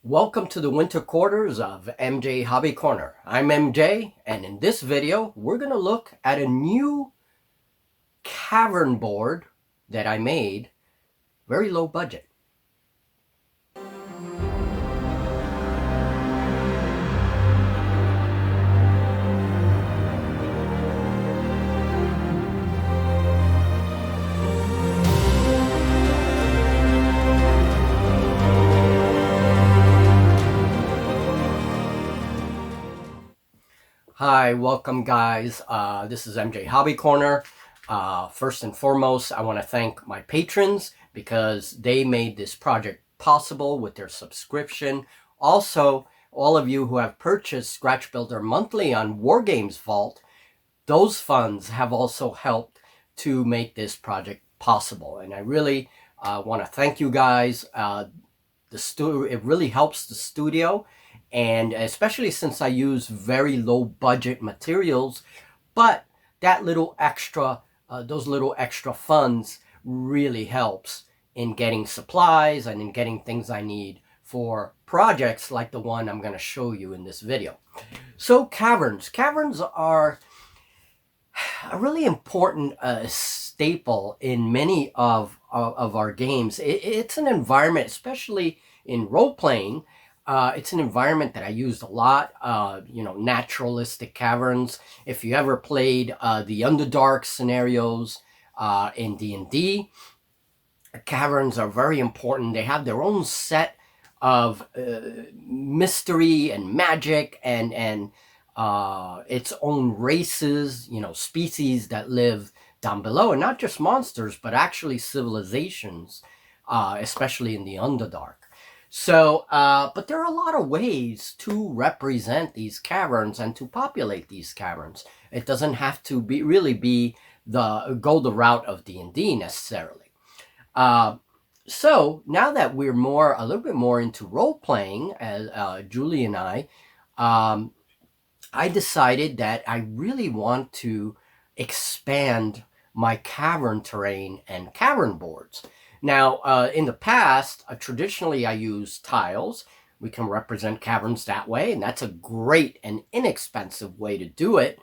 Welcome to the winter quarters of MJ Hobby Corner. I'm MJ, and in this video, we're going to look at a new cavern board that I made, very low budget. Hi, welcome guys. This is MJ Hobby Corner. First and foremost, I want to thank my patrons because they made this project possible with their subscription. Also, all of you who have purchased Scratch Builder monthly on Wargames Vault, those funds have also helped to make this project possible. And I really want to thank you guys. It really helps the studio, and especially since I use very low budget materials, but that little extra, those little extra funds really helps in getting supplies and in getting things I need for projects like the one I'm going to show you in this video. So caverns are a really important staple in many of our games. It's an environment, especially in role-playing, it's an environment that I used a lot, naturalistic caverns. If you ever played the Underdark scenarios in D&D, caverns are very important. They have their own set of mystery and magic and its own races, species that live down below, and not just monsters, but actually civilizations, especially in the Underdark. So, but there are a lot of ways to represent these caverns and to populate these caverns. It doesn't have to go the route of D&D necessarily. So now that we're a little bit more into role playing, as Julie and I decided that I really want to expand my cavern terrain and cavern boards. Now, in the past, traditionally I used tiles. We can represent caverns that way, and that's a great and inexpensive way to do it.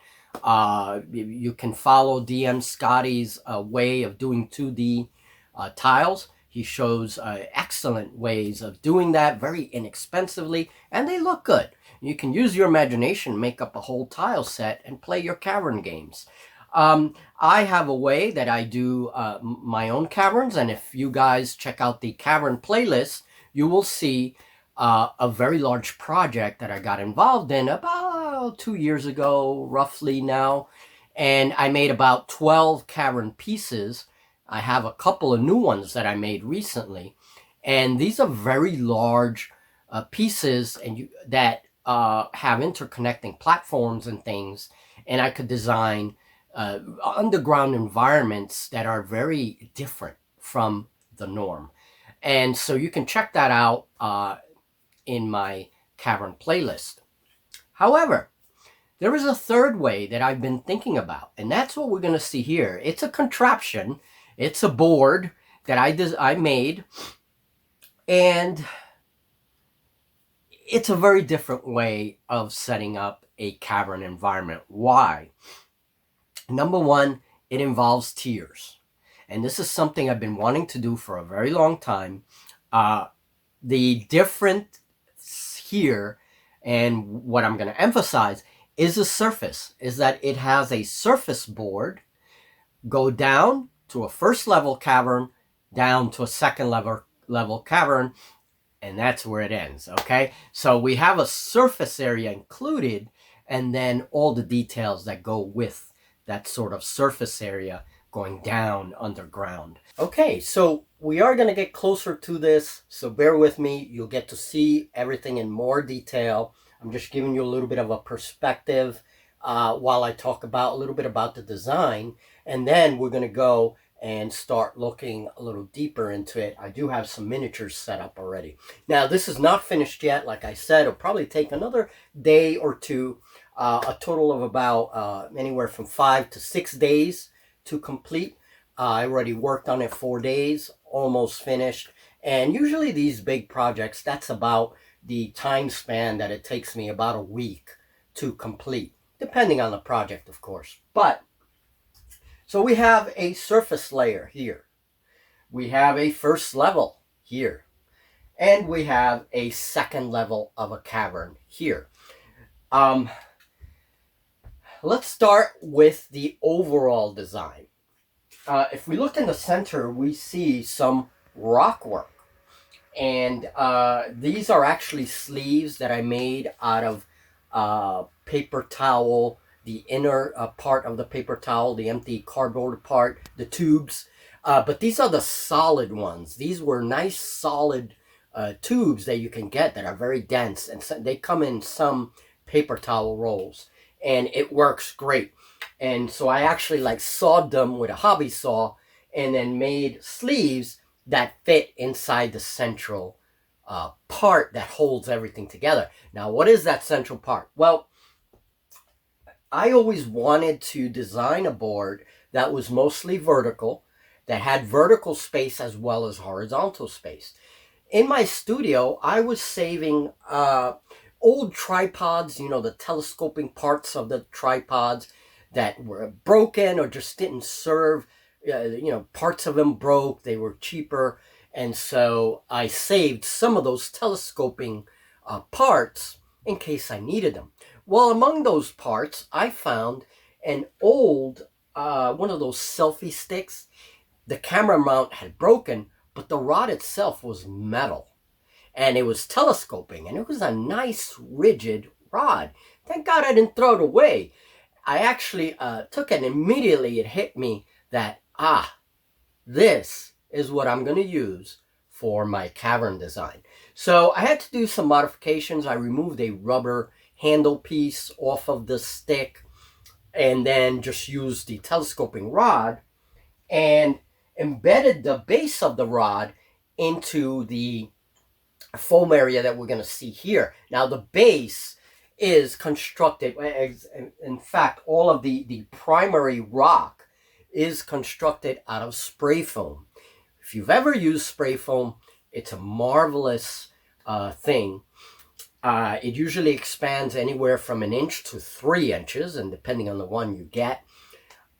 You can follow DM Scotty's way of doing 2D tiles. He shows excellent ways of doing that very inexpensively, and they look good. You can use your imagination, make up a whole tile set, and play your cavern games. I have a way that I do my own caverns, and if you guys check out the cavern playlist, you will see a very large project that I got involved in about 2 years ago, roughly now, and I made about 12 cavern pieces. I have a couple of new ones that I made recently, and these are very large pieces that have interconnecting platforms and things, and I could design underground environments that are very different from the norm. And so you can check that out in my cavern playlist. However, there is a third way that I've been thinking about, and that's what we're going to see here. It's a contraption. It's a board that I made, and it's a very different way of setting up a cavern environment. Why? Number one, it involves tiers. And this is something I've been wanting to do for a very long time. The difference here, and what I'm going to emphasize, is the surface. Is that it has a surface board, go down to a first level cavern, down to a second level cavern, and that's where it ends, okay? So we have a surface area included, and then all the details that go with that sort of surface area going down underground. Okay, so we are going to get closer to this, so bear with me. You'll get to see everything in more detail. I'm just giving you a little bit of a perspective while I talk about a little bit about the design, and then we're going to go and start looking a little deeper into it. I do have some miniatures set up already. Now, this is not finished yet. Like I said, it'll probably take another day or two. A total of about anywhere from 5 to 6 days to complete. I already worked on it 4 days, almost finished, And usually these big projects, that's about the time span that it takes me, about a week to complete, depending on the project, of course. But so we have a surface layer here. We have a first level here. And we have a second level of a cavern here. Let's start with the overall design. If we look in the center, we see some rock work. And these are actually sleeves that I made out of paper towel, the inner part of the paper towel, the empty cardboard part, the tubes. But these are the solid ones. These were nice solid tubes that you can get that are very dense. And so they come in some paper towel rolls. And it works great. And so I actually like sawed them with a hobby saw and then made sleeves that fit inside the central part that holds everything together. Now, what is that central part? Well, I always wanted to design a board that was mostly vertical, that had vertical space as well as horizontal space. In my studio, I was saving old tripods, you know, the telescoping parts of the tripods that were broken or just didn't serve. You know, parts of them broke, they were cheaper. And so I saved some of those telescoping parts in case I needed them. Well, among those parts, I found an old, one of those selfie sticks. The camera mount had broken, but the rod itself was metal. And it was telescoping, and it was a nice, rigid rod. Thank God I didn't throw it away. I actually took it, and immediately it hit me that, this is what I'm going to use for my cavern design. So I had to do some modifications. I removed a rubber handle piece off of the stick and then just used the telescoping rod and embedded the base of the rod into the foam area that we're going to see here. Now the base is constructed, in fact, all of the primary rock is constructed out of spray foam. If you've ever used spray foam, it's a marvelous thing. It usually expands anywhere from 1 inch to 3 inches, and depending on the one you get.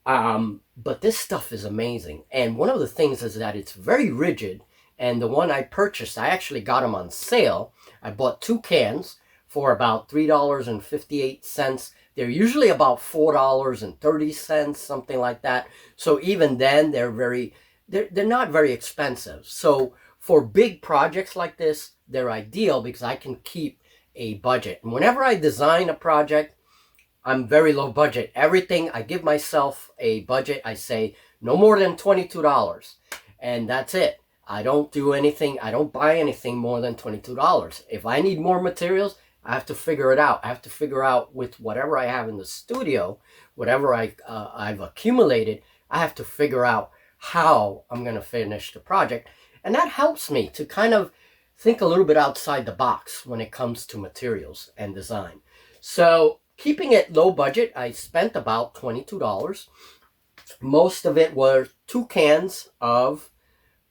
But this stuff is amazing. And one of the things is that it's very rigid. And the one I purchased, I actually got them on sale. I bought 2 cans for about $3.58. They're usually about $4.30, something like that. So even then, they're not very expensive. So for big projects like this, they're ideal because I can keep a budget. And whenever I design a project, I'm very low budget. Everything, I give myself a budget. I say no more than $22. And that's it. I don't do anything. I don't buy anything more than $22. If I need more materials, I have to figure it out. I have to figure out with whatever I have in the studio, whatever I've accumulated, I have to figure out how I'm going to finish the project. And that helps me to kind of think a little bit outside the box when it comes to materials and design. So keeping it low budget, I spent about $22. Most of it were 2 cans of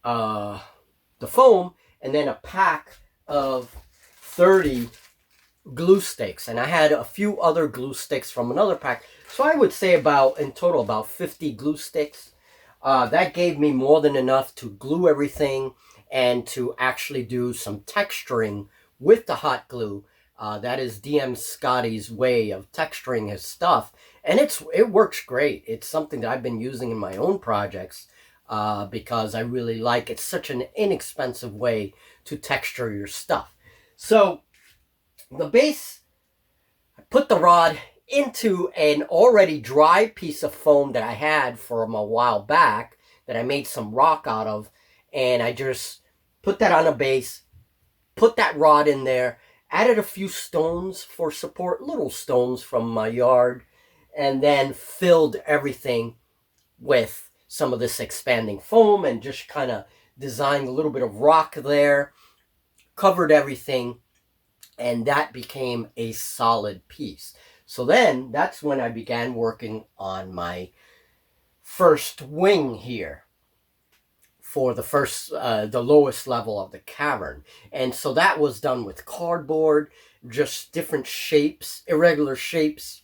the foam and then a pack of 30 glue sticks. And I had a few other glue sticks from another pack. So I would say in total about 50 glue sticks. That gave me more than enough to glue everything and to actually do some texturing with the hot glue. That is DM Scotty's way of texturing his stuff. And it works great. It's something that I've been using in my own projects because I really like it. It's such an inexpensive way to texture your stuff. So the base, I put the rod into an already dry piece of foam that I had from a while back that I made some rock out of. And I just put that on a base, put that rod in there, added a few stones for support, little stones from my yard, and then filled everything with some of this expanding foam and just kind of designed a little bit of rock there, covered everything, and that became a solid piece. So then that's when I began working on my first wing here. for the first, the lowest level of the cavern. And so that was done with cardboard, just different shapes, irregular shapes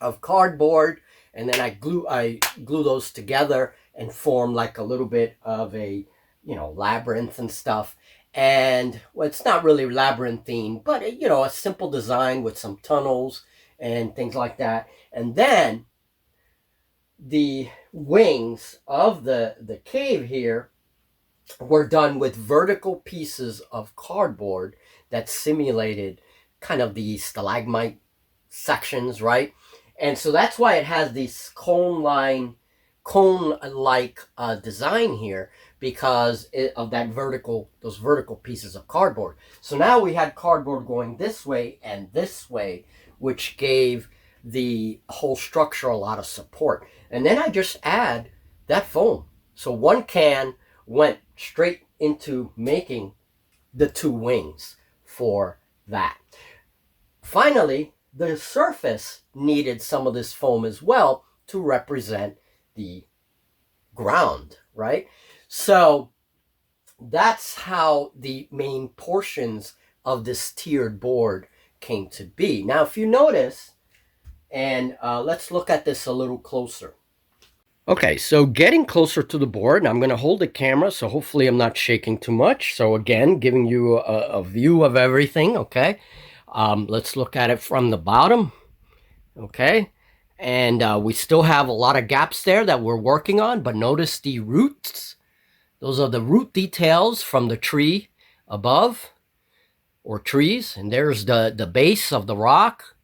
of cardboard. And then I glue those together and form like a little bit of a, labyrinth and stuff. And well, it's not really labyrinthine, but a simple design with some tunnels and things like that. And then the wings of the cave here were done with vertical pieces of cardboard that simulated kind of the stalagmite sections, right? And so that's why it has these cone-like design here, because of those vertical pieces of cardboard. So now we had cardboard going this way and this way, which gave the whole structure a lot of support. And then I just add that foam. So one can went straight into making the two wings for that. Finally, the surface needed some of this foam as well to represent the ground, right? So that's how the main portions of this tiered board came to be. Now, if you notice, and let's look at this a little closer. Okay, so getting closer to the board, I'm going to hold the camera, so hopefully I'm not shaking too much. So again, giving you a view of everything, okay? Let's look at it from the bottom, okay? And we still have a lot of gaps there that we're working on, but notice the roots. Those are the root details from the tree above, or trees. And there's the base of the rock.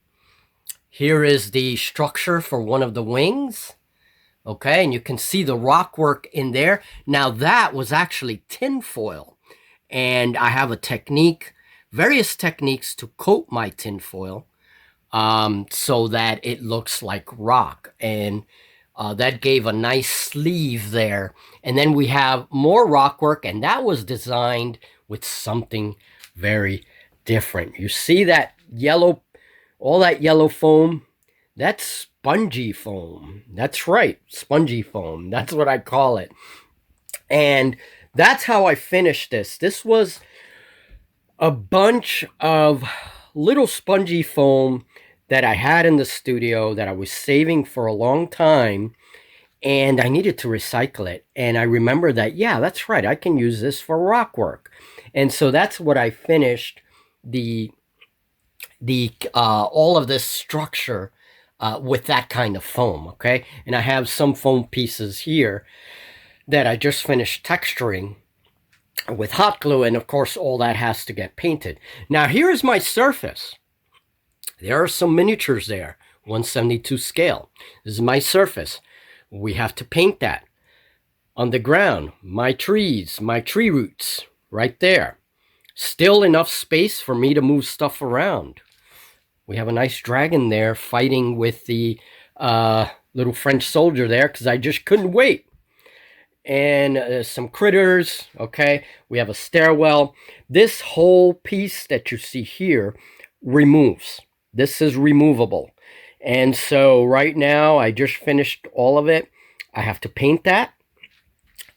Here is the structure for one of the wings. Okay, and you can see the rock work in there. Now that was actually tin foil. And I have a technique, various techniques to coat my tin foil so that it looks like rock. And that gave a nice sleeve there. And then we have more rock work, and that was designed with something very different. You see that yellow, all that yellow foam? That's spongy foam. That's right, spongy foam. That's what I call it. And that's how I finished this. This was a bunch of little spongy foam that I had in the studio that I was saving for a long time, and I needed to recycle it. And I remember that, yeah, that's right, I can use this for rock work. And so that's what I finished the all of this structure with that kind of foam, okay? And I have some foam pieces here that I just finished texturing with hot glue, and of course all that has to get painted. Now here is my surface. There are some miniatures there, 1/72 scale. This is my surface. We have to paint that. On the ground, my trees, my tree roots, right there. Still enough space for me to move stuff around. We have a nice dragon there fighting with the little French soldier there because I just couldn't wait. And some critters, okay? We have a stairwell. This whole piece that you see here removes. This is removable. And so right now I just finished all of it. I have to paint that.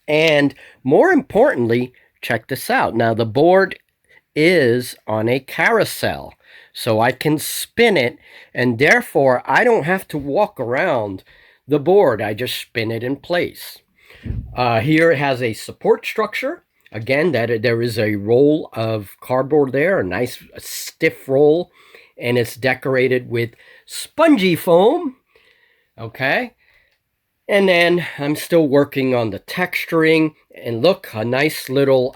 And more importantly, check this out. Now the board is on a carousel. So I can spin it, and therefore I don't have to walk around the board. I just spin it in place. Here it has a support structure. Again, there is a roll of cardboard there, a nice stiff roll, and it's decorated with spongy foam. Okay. And then I'm still working on the texturing. And look, a nice little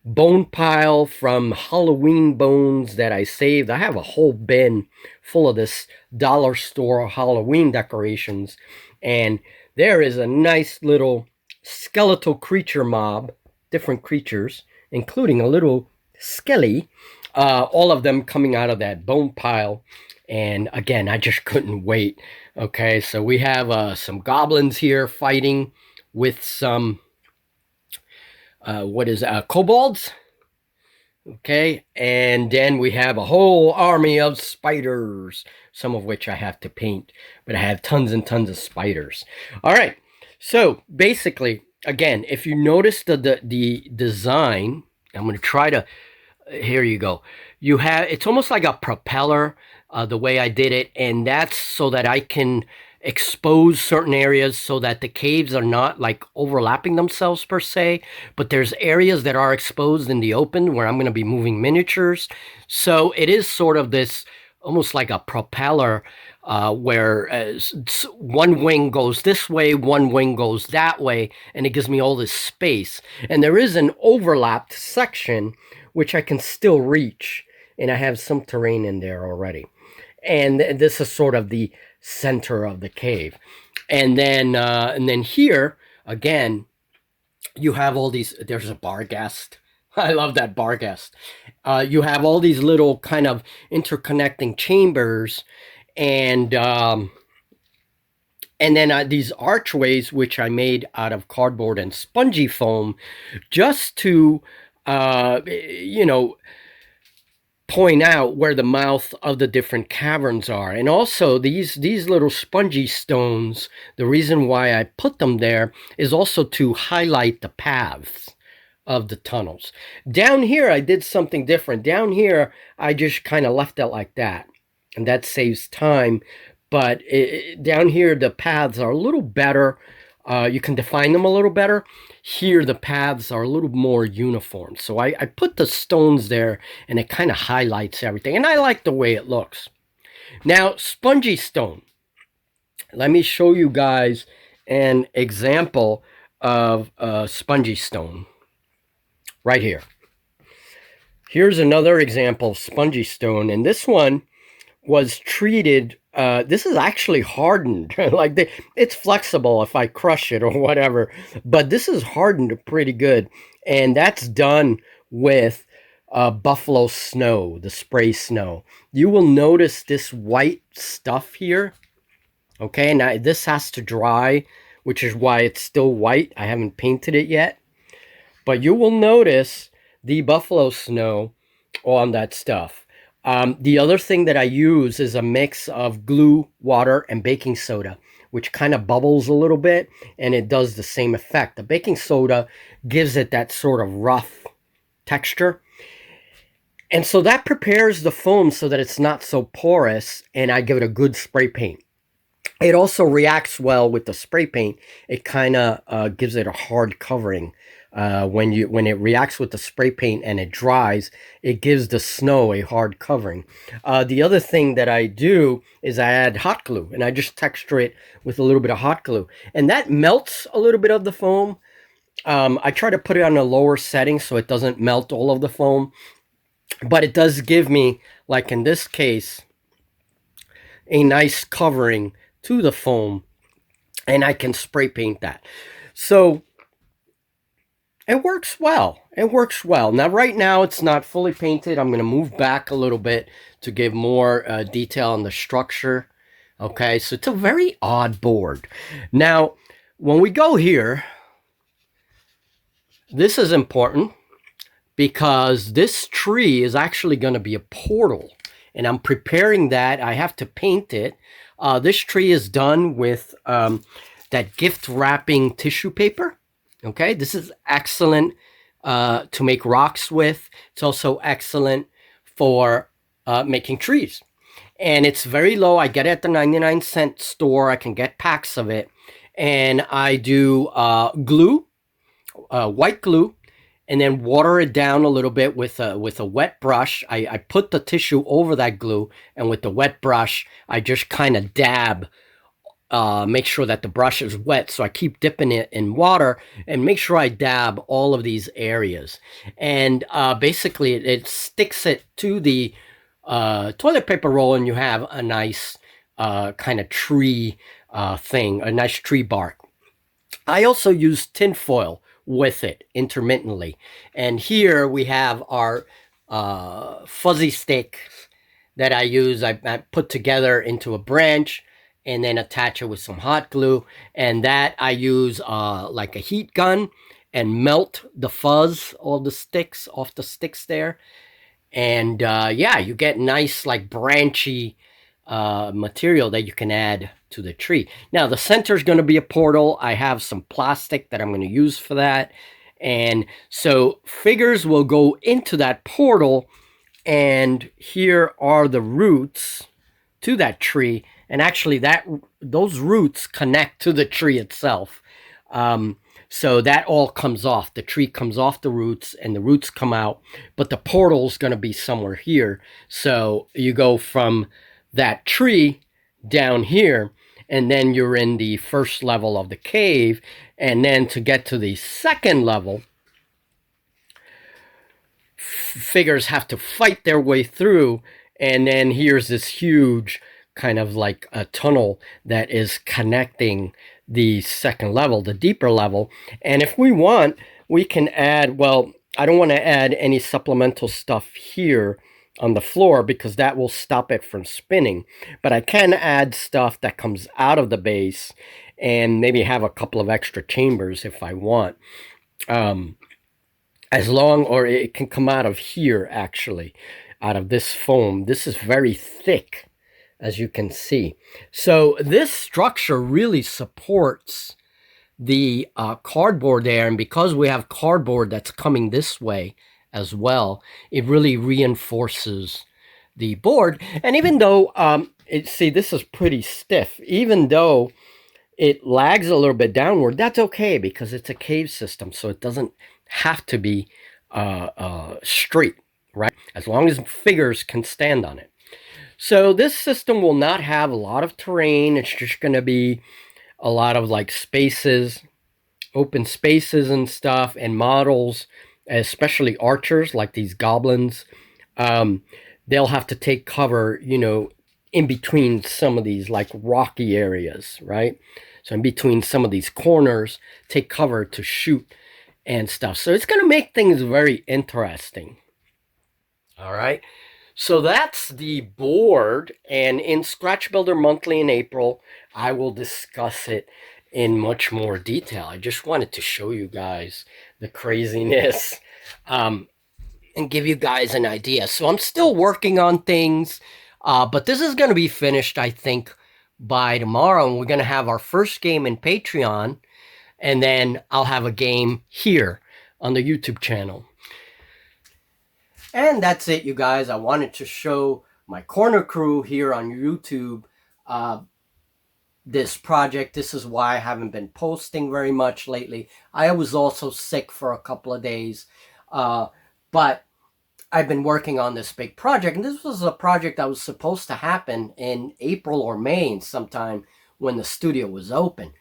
bone pile from Halloween bones that I saved. I have a whole bin full of this dollar store Halloween decorations, and there is a nice little skeletal creature mob, different creatures, including a little skelly, all of them coming out of that bone pile. And again, I just couldn't wait. Okay, so we have some goblins here fighting with some kobolds. Okay, and then we have a whole army of spiders, some of which I have to paint, but I have tons and tons of spiders. All right, so basically again, if you notice the design, I'm going to try to. Here you go. You have it's almost like a propeller, the way I did it, and that's so that I can expose certain areas so that the caves are not like overlapping themselves per se, but there's areas that are exposed in the open where I'm going to be moving miniatures. So it is sort of this almost like a propeller, where one wing goes this way, one wing goes that way, and it gives me all this space. And there is an overlapped section which I can still reach, and I have some terrain in there already. And this is sort of the center of the cave. And then here again, you have all these. There's a bar guest. I love that bar guest. You have all these little kind of interconnecting chambers, and then these archways, which I made out of cardboard and spongy foam, just to you know, point out where the mouth of the different caverns are. And also these little spongy stones, the reason why I put them there is also to highlight the paths of the tunnels. Down here I did something different. Down here I just kind of left it like that, and that saves time. But down here the paths are a little better. You can define them a little better. Here the paths are a little more uniform. So I put the stones there, and it kind of highlights everything. And I like the way it looks. Now, spongy stone. Let me show you guys an example of spongy stone right here. Here's another example of spongy stone. And this one was treated. This is actually hardened. Like it's flexible if I crush it or whatever, but this is hardened pretty good, and that's done with buffalo snow, the spray snow. You will notice this white stuff here. Okay, now this has to dry, which is why it's still white. I haven't painted it yet, but you will notice the buffalo snow on that stuff. The other thing that I use is a mix of glue, water, and baking soda, which kind of bubbles a little bit, and it does the same effect. The baking soda gives it that sort of rough texture. And so that prepares the foam so that it's not so porous, and I give it a good spray paint. It also reacts well with the spray paint. It kind of gives it a hard covering. When it reacts with the spray paint and it dries, it gives the snow a hard covering. The other thing that I do is I add hot glue, and I just texture it with a little bit of hot glue, and that melts a little bit of the foam. I try to put it on a lower setting so it doesn't melt all of the foam, but it does give me, like in this case, a nice covering to the foam, and I can spray paint that. So it works well. It works well. Now, right now, it's not fully painted. I'm going to move back a little bit to give more detail on the structure. Okay, so it's a very odd board. Now, when we go here, this is important because this tree is actually going to be a portal. And I'm preparing that. I have to paint it. This tree is done with that gift wrapping tissue paper. Okay, this is excellent to make rocks with. It's also excellent for making trees. And it's very low. I get it at the 99-cent store. I can get packs of it. And I do glue, white glue, and then water it down a little bit with a wet brush. I put the tissue over that glue, and with the wet brush, I just kind of dab. Make sure that the brush is wet, so I keep dipping it in water and make sure I dab all of these areas. And basically, it sticks it to the toilet paper roll, and you have a nice kind of tree thing, a nice tree bark. I also use tin foil with it intermittently. And here we have our fuzzy sticks that I use. I put together into a branch and then attach it with some hot glue, and that I use like a heat gun and melt the fuzz of the sticks off the sticks there. And yeah, you get nice like branchy material that you can add to the tree. Now the center is going to be a portal. I have some plastic that I'm going to use for that. And so figures will go into that portal, and here are the roots to that tree. And actually those roots connect to the tree itself. So that all comes off. The tree comes off the roots and the roots come out, but the portal's going to be somewhere here. So you go from that tree down here, and then you're in the first level of the cave. And then to get to the second level, figures have to fight their way through. And then here's this huge kind of like a tunnel that is connecting the second level, the deeper level. And if we want, we can add, well, I don't want to add any supplemental stuff here on the floor because that will stop it from spinning. But I can add stuff that comes out of the base and maybe have a couple of extra chambers if I want. As long, or it can come out of here actually, out of this foam. This is very thick, as you can see. So this structure really supports the cardboard there, and because we have cardboard that's coming this way as well, it really reinforces the board. And even though, see, this is pretty stiff, even though it lags a little bit downward, that's okay because it's a cave system, so it doesn't have to be straight, right? As long as figures can stand on it. So this system will not have a lot of terrain. It's just going to be a lot of like spaces, open spaces and stuff, and models, especially archers like these goblins. They'll have to take cover, you know, in between some of these like rocky areas, right? So in between some of these corners, take cover to shoot and stuff. So it's going to make things very interesting. All right. So that's the board, and in Scratch Builder Monthly in April, I will discuss it in much more detail. I just wanted to show you guys the craziness and give you guys an idea. So I'm still working on things, but this is going to be finished, I think, by tomorrow, and we're going to have our first game in Patreon, and then I'll have a game here on the YouTube channel. And that's it, you guys. I wanted to show my corner crew here on YouTube this project. This is why I haven't been posting very much lately. I was also sick for a couple of days, but I've been working on this big project. And this was a project that was supposed to happen in April or May sometime when the studio was open.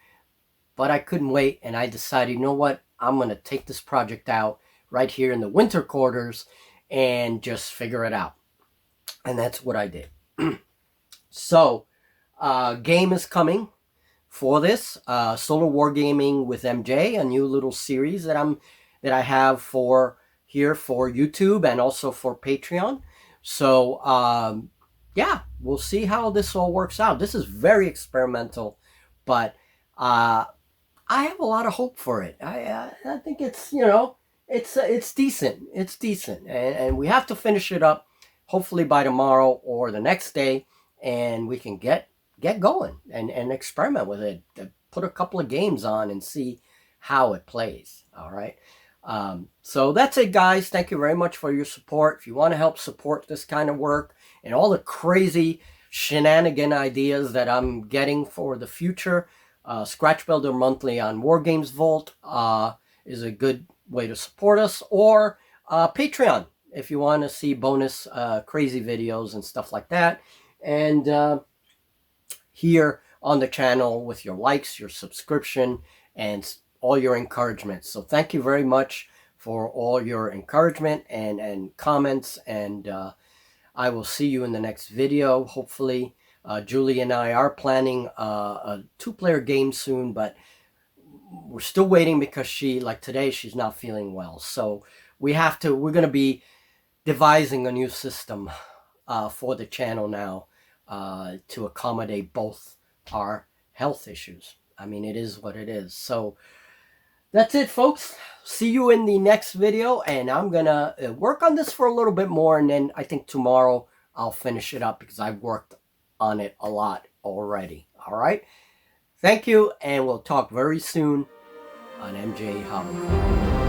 But I couldn't wait, and I decided, you know what? I'm going to take this project out right here in the winter quarters and just figure it out. And that's what I did. So, game is coming for this. Solo Wargaming with MJ, a new little series that I have for here for YouTube and also for Patreon. So, yeah, we'll see how this all works out. This is very experimental, but I have a lot of hope for it. I think it's, you know, it's decent. It's decent. And we have to finish it up hopefully by tomorrow or the next day, and we can get going and experiment with it. Put a couple of games on and see how it plays. All right. So that's it, guys. Thank you very much for your support. If you want to help support this kind of work and all the crazy shenanigan ideas that I'm getting for the future, Scratch Builder Monthly on Wargames Vault is a good way to support us, or Patreon if you want to see bonus crazy videos and stuff like that. And here on the channel with your likes, your subscription, and all your encouragement. So thank you very much for all your encouragement and comments, and I will see you in the next video, hopefully. Julie and I are planning a 2-player game soon, but we're still waiting because today, she's not feeling well. So we're going to be devising a new system for the channel now to accommodate both our health issues. I mean, it is what it is. So that's it, folks. See you in the next video, and I'm going to work on this for a little bit more, and then I think tomorrow I'll finish it up because I've worked on it a lot already. All right. Thank you, and we'll talk very soon on MJ Hobby Corner.